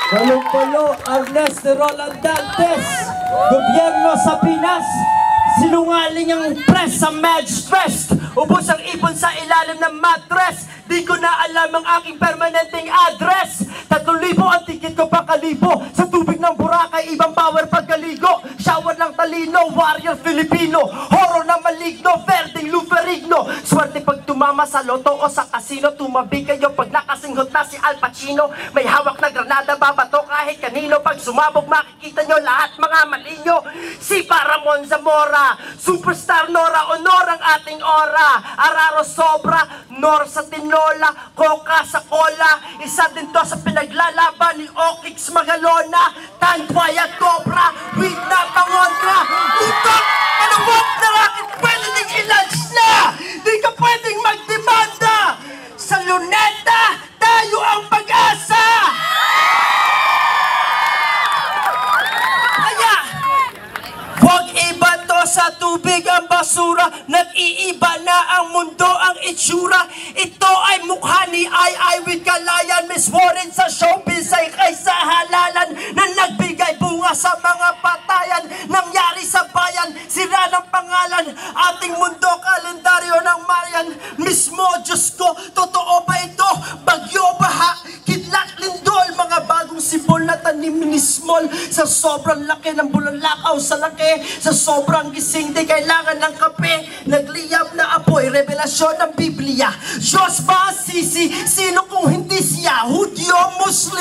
Walumpolo, Ernesto Rolandantes, gobyerno sa Pinas, sinungaling ang press sa mad stress, ubos ang ipon sa ilalim ng mattress, di ko na alam ang aking permanenteng address, 3,000 ang tikit ko pakalibo, sa tubig ng Boracay, ibang power pagkaligo, shower ng talino, warrior Filipino, horror na maligno, verding luferigno, swerte pag tumama sa loto o sa casino, tumabi kayo pag nakasinghot na si Al Pacino, may hawak na granada, babato kahit kanino, pag sumabog makikita nyo lahat mga malinyo, si Paramon Zamora, superstar Nora, honor ang ating ora, Araro sobra, Nor sa tinola, Coca sa cola, isa din to sa pinaglalaban ni Okix Magalona, Tanpay at Cobra, with na pangontra, utak, panawag na racket, pwede ding i-lunch na, di ka pwedeng magdemanda, sa luneta, tayo ang pag-asa! Kaya, huwag iba to sa tubig ang basura, nag-iiba na ang mundo ang itsura, ito ay mukha ni Ai with Kalayan, Miss Warren sa showbiz ay kaysa halalan, na nagbigay bunga sa mga patayan, nangyari sa bayan, sira ng pangalan, ating mundo kalendaryo ng Mayan, mismo Diyos ko, totoo ba ito? Bagyo, baha, kidlat, lindol, mga bagong sibol na tanim ni small, sa sobrang laki ng bulalakaw sa laki, sa sobrang gising di kailangan ng kape, nagliyab na apoy, revelasyon ng Biblia, Diyos ba sisi, sino kung hindi siya, Hudyo, Muslim,